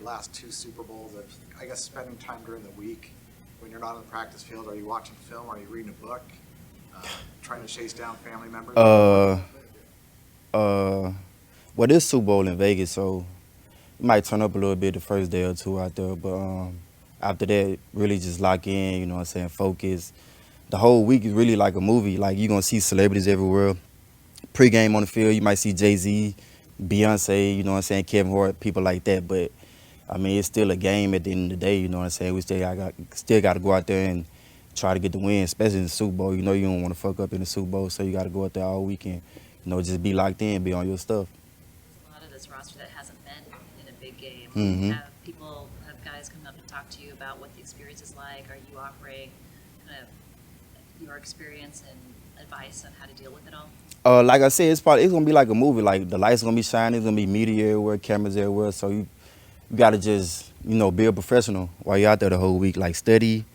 last 2 Super Bowls of, I guess, spending time during the week when you're not on the practice field? Are you watching film? Are you reading a book? Trying to chase down family members? Uh, well, this Super Bowl in Vegas, so it might turn up a little bit the first day or two out there, but after that, really just lock in, you know what I'm saying, focus. The whole week is really like a movie. Like, you're going to see celebrities everywhere. Pre-game on the field, you might see Jay-Z, Beyonce, you know what I'm saying, Kevin Hart, people like that, but I mean, it's still a game at the end of the day, you know what I'm saying? We still got to go out there and try to get the win, especially in the Super Bowl. You know you don't want to fuck up in the Super Bowl, so you got to go out there all weekend. You know, just be locked in, be on your stuff. There's a lot of this roster that hasn't been in a big game. Mm-hmm. Have guys come up and talk to you about what the experience is like? Are you offering kind of your experience and advice on how to deal with it all? Like I said, it's gonna be like a movie. Like, the lights gonna be shining, it's gonna be media everywhere, cameras everywhere. So you gotta just, you know, be a professional while you're out there the whole week. Like, study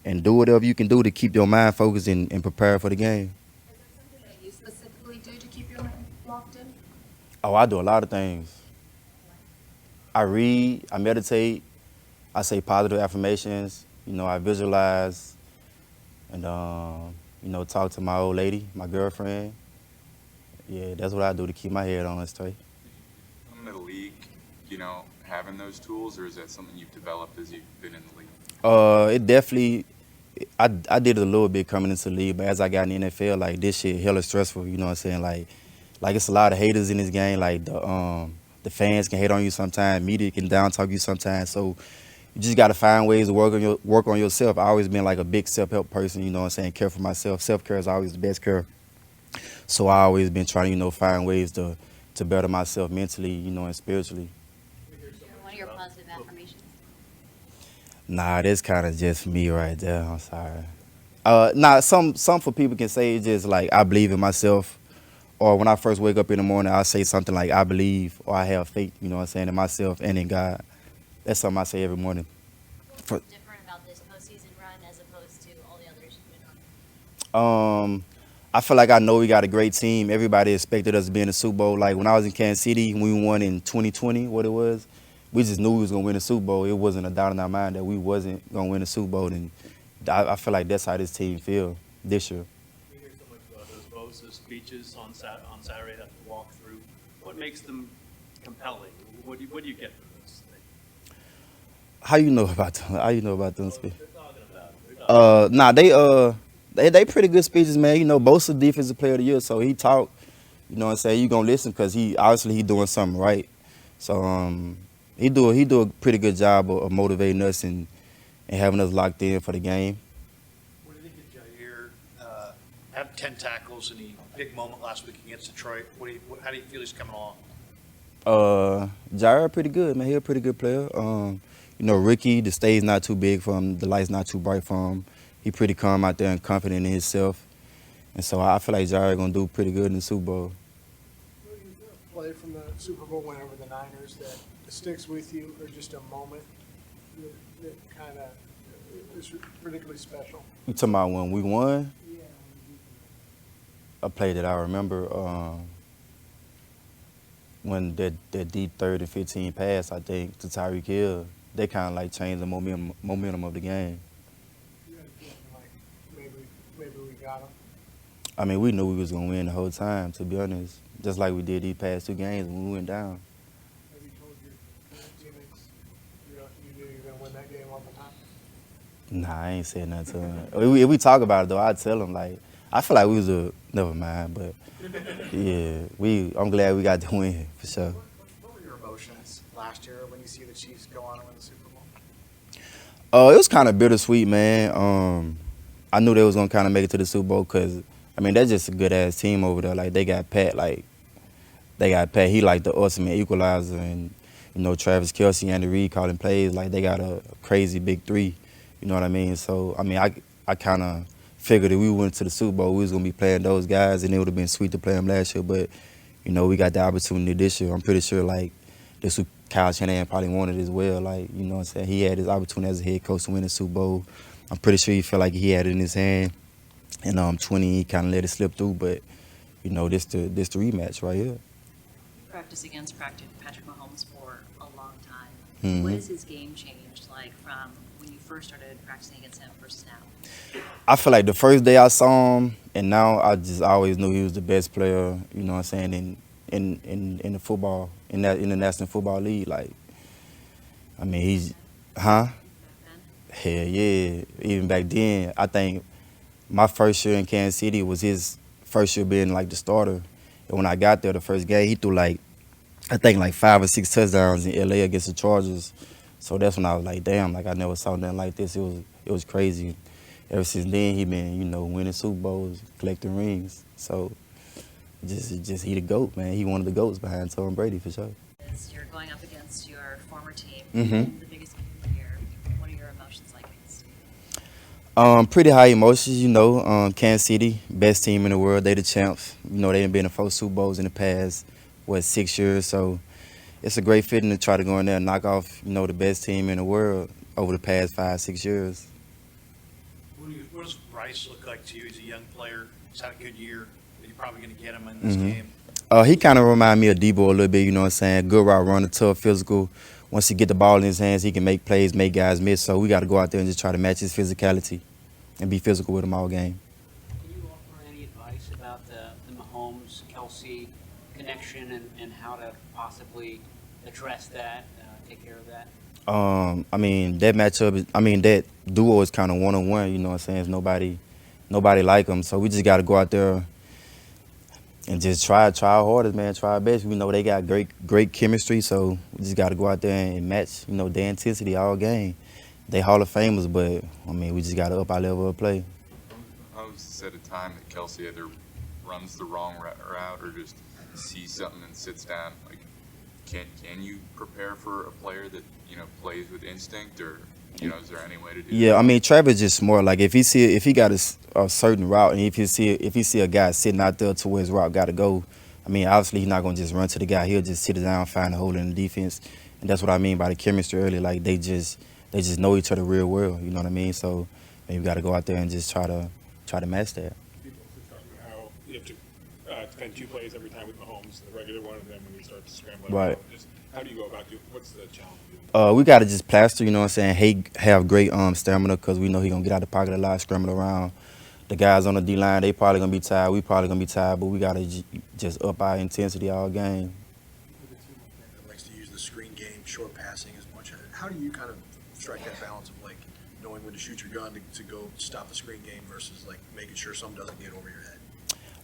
and do whatever you can do to keep your mind focused and prepare for the game. Is there something that you specifically do to keep your mind locked in? Oh, I do a lot of things. I read, I meditate, I say positive affirmations, you know, I visualize, and you know, talk to my old lady, my girlfriend. Yeah, that's what I do to keep my head on straight. In the league, having those tools, or is that something you've developed as you've been in the league? It definitely, I did it a little bit coming into the league, but as I got in the NFL, like, this shit hella stressful, you know what I'm saying? Like it's a lot of haters in this game. Like, the fans can hate on you sometimes, media can down talk you sometimes. So you just gotta find ways to work on yourself. I always been like a big self-help person, you know what I'm saying? Care for myself. Self-care is always the best care. So I always been trying to, you know, find ways to better myself mentally, you know, and spiritually. One of your positive affirmations? Nah, that's kind of just me right there. I'm sorry. Some for people can say it's just like, I believe in myself. Or when I first wake up in the morning, I'll say something like, I believe, or I have faith, you know what I'm saying, in myself and in God. That's something I say every morning. What's different about this postseason run as opposed to all the others you've been on? I feel like I know we got a great team. Everybody expected us to be in the Super Bowl. Like, when I was in Kansas City, when we won in 2020, what it was, we just knew we was going to win the Super Bowl. It wasn't a doubt in our mind that we wasn't going to win the Super Bowl. And I feel like that's how this team feel this year. We hear so much about those Bosa speeches on Saturday that we walk through. What makes them compelling? What do you get from those things? How you know about them? How you know about them speeches? They're talking about. They pretty good speeches, man. You know, Bosa defensive player of the year, so he talk. You know what I'm saying? You gonna listen because he doing something right. So he do a pretty good job of motivating us and having us locked in for the game. What do you think of Jair? Had 10 tackles in the big moment last week against Detroit. How do you feel he's coming along? Jair pretty good, man. He a pretty good player. You know, Ricky, the stage not too big for him, the light's not too bright for him. He pretty calm out there and confident in himself. And so I feel like Jair gonna do pretty good in the Super Bowl. What do you play from the Super Bowl win over the Niners that sticks with you, or just a moment that kind of is particularly special? You talking about when we won? Yeah. A play that I remember, when that deep 3rd and 15 pass, I think, to Tyreek Hill, they kind of like changed the momentum of the game. You had a feeling like maybe we got him. I mean, we knew we was gonna win the whole time, to be honest. Just like we did these past 2 games when we went down. Have you told your teammates you knew you were gonna win that game all the time? Nah, I ain't said nothing to him. If we talk about it though, I'd tell him, like, I feel like we was never mind, but yeah, I'm glad we got the win for sure. What were your emotions last year when you see the Chiefs go on and win the Super Bowl? It was kind of bittersweet, man. I knew they was gonna kind of make it to the Super Bowl because, I mean, that's just a good ass team over there. Like, they got Pat. He like the ultimate equalizer, and you know, Travis Kelce, Andy Reid calling plays. Like, they got a crazy big 3. You know what I mean? So I mean, I kind of figured if we went to the Super Bowl, we was gonna be playing those guys, and it would have been sweet to play them last year. But you know, we got the opportunity this year. I'm pretty sure like this what Kyle Shanahan probably wanted as well. Like, you know what I'm saying? He had his opportunity as a head coach to win the Super Bowl. I'm pretty sure he felt like he had it in his hand. And 20, he kind of let it slip through. But you know, this the rematch right here. Practice against Patrick Mahomes for a long time. Mhm. What has his game changed, like, from when you first started practicing against him versus now? I feel like the first day I saw him, and now I just always knew he was the best player. You know what I'm saying, in the football, in that National Football League. Like, I mean, he's, huh? Back then? Hell yeah. Even back then, I think my first year in Kansas City was his first year being like the starter. And when I got there, the first game, he threw like, I think like 5 or 6 touchdowns in LA against the Chargers. So that's when I was like, damn, like I never saw nothing like this. It was crazy. Ever since then, he been, you know, winning Super Bowls, collecting rings. So just he the GOAT, man. He one of the GOATs behind Tom Brady for sure. Is you're going up against your former team, Mhm. the biggest game of the year. What are your emotions like against it? Pretty high emotions, you know. Kansas City, best team in the world. They the champs. You know, they done been in 4 Super Bowls in the past, 6 years. So it's a great feeling to try to go in there and knock off, you know, the best team in the world over the past 5, 6 years. What does Bryce look like to you? He's a young player. He's had a good year. You're probably going to get him in this Mhm. game. He kind of remind me of Debo a little bit, you know what I'm saying? Good route runner, tough, physical. Once he get the ball in his hands, he can make plays, make guys miss. So we got to go out there and just try to match his physicality and be physical with him all game. Can you offer any advice about the Mahomes-Kelsey connection and how to possibly address that, take care of that? I mean, that matchup, that duo is kind of one-on-one, you know what I'm saying? There's nobody like him. So we just got to go out there and just try our hardest, man, try our best. We know they got great chemistry, so we just got to go out there and match, you know, their intensity all game. They Hall of Famers, but, I mean, we just got to up our level of play. I was at a time that Kelsey either runs the wrong route or just sees something and sits down. Like, can you prepare for a player that, you know, plays with instinct, or, you know, is there any way to do Yeah, that? I mean, Travis just smart. Like if he got a certain route, and if he see a guy sitting out there to where his route got to go, I mean, obviously he's not gonna just run to the guy. He'll just sit it down, find a hole in the defense, and that's what I mean by the chemistry early. Like they just know each other real well. You know what I mean? So maybe we got to go out there and just try to match that. People are talking about how you have to defend 2 plays every time with Mahomes, the regular one, and then when you start to scramble, Right. Just how do you go about doing? What's the challenge? We got to just plaster, you know what I'm saying? Have great stamina because we know he going to get out the pocket a lot, scramble around. The guys on the D-line, they probably going to be tired. We probably going to be tired, but we got to just up our intensity all game. That likes to use the screen game, short passing as much. How do you kind of strike that balance of like knowing when to shoot your gun to go stop the screen game versus like making sure something doesn't get over your head?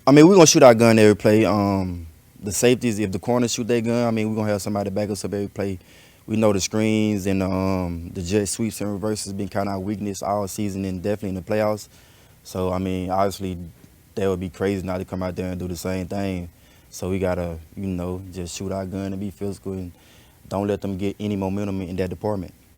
I mean, we're going to shoot our gun every play. The safeties, if the corners shoot their gun, I mean, we're going to have somebody back us up every play. We know the screens and the jet sweeps and reverses been kind of our weakness all season and definitely in the playoffs. So, I mean, obviously, that would be crazy not to come out there and do the same thing. So we got to, you know, just shoot our gun and be physical and don't let them get any momentum in that department.